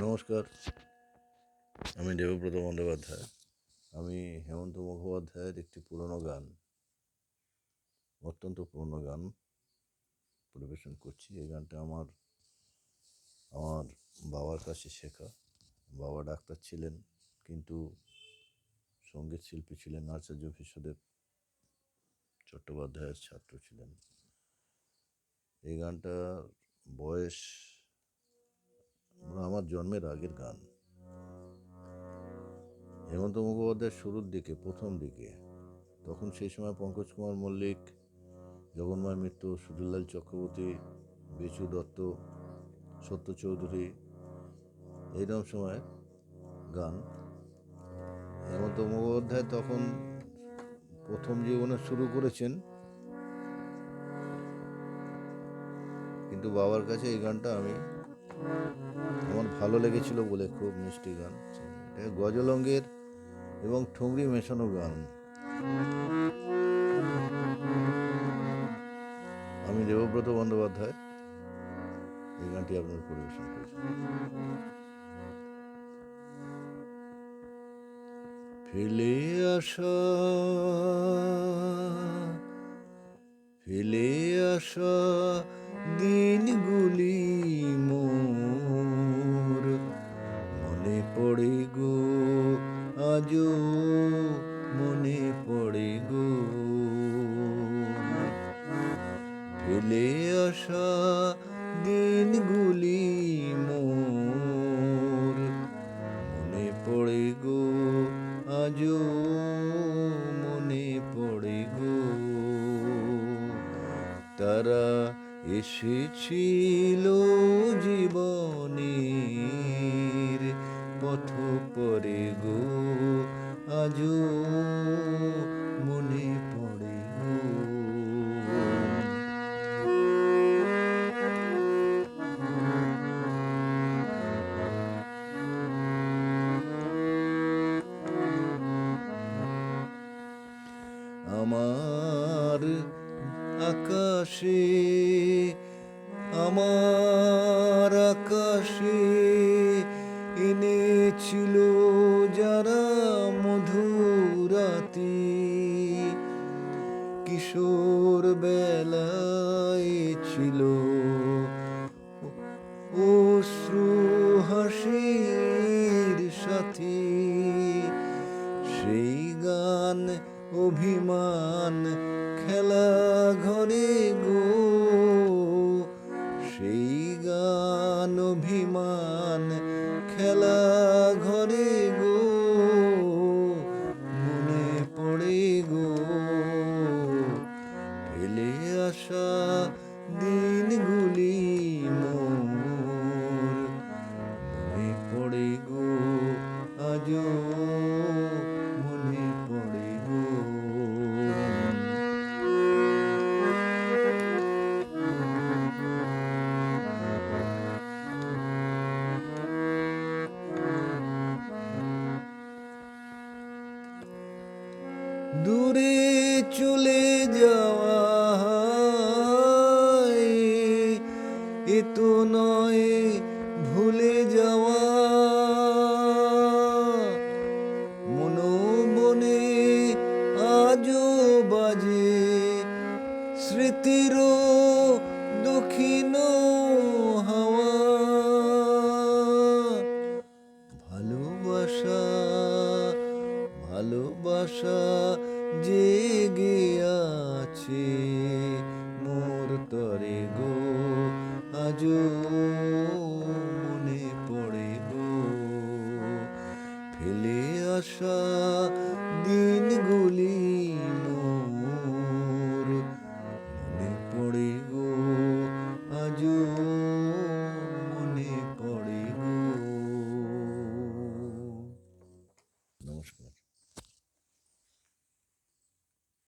নমস্কার, আমি দেবব্রত বন্দ্যোপাধ্যায়। আমি হেমন্ত মুখোপাধ্যায়ের একটি পুরনো গান, অত্যন্ত পুরনো গান পরিবেশন করছি। এই গানটা আমার বাবার কাছে শেখা। বাবা ডাক্তার ছিলেন, কিন্তু সঙ্গীত শিল্পী ছিলেন। আচার্য বিশ্বদেব চট্টোপাধ্যায়ের ছাত্র ছিলেন। এই গানটার বয়স আমার জন্মের আগের গান। হেমন্ত মুখোপাধ্যায়ের শুরুর দিকে, প্রথম দিকে, তখন সেই সময় পঙ্কজ কুমার মল্লিক, জগন্ময় মিত্র, সুধীরলাল চক্রবর্তী, বিচু দত্ত, সত্য চৌধুরী, এইরকম সময় গান। হেমন্ত মুখোপাধ্যায় তখন প্রথম জীবনে শুরু করেছেন, কিন্তু বাবার কাছে এই গানটা আমার ভালো লেগেছিল বলে, খুব মিষ্টি গান। এটা গজল অঙ্গের এবং ঠুংরি মেশানো গান। আমি দেবব্রত বন্দ্যোপাধ্যায় এই গানটি আপনার পরিবেশন করেছি। ফেলে আসা দিনগুলি মোর মনে পড়ে গো, আজও মনে পড়ে গো। ফেলে আসা দিনগুলি মোর মনে পড়ে গো, আজও মনে পড়ে গো। তারা এসেছিল জীবনের পথ পরে গো, আজও মনে পড়ে গো। আমার আকাশে এনেছিল যারা মধুরাতি, কিশোর বেলায় ছিল অশ্রু হাসির সাথী। সেই গান অভিমান খেলা ঘরে গো, সেই গান অভিমান খেলা ঘরে গো, মনে পড়ে গো। ফেলে আসা দিনগুলি মোর মনে পড়ে গো, আজও মনে পড়ে গো। দূরে চলে যাওয়া এ তো নয় ভুলে যাওয়া, মনোবনে আজও বাজে স্মৃতির দক্ষিণ হাওয়া। ভালোবাসা জেগে আছে মোর তরে গো, আজও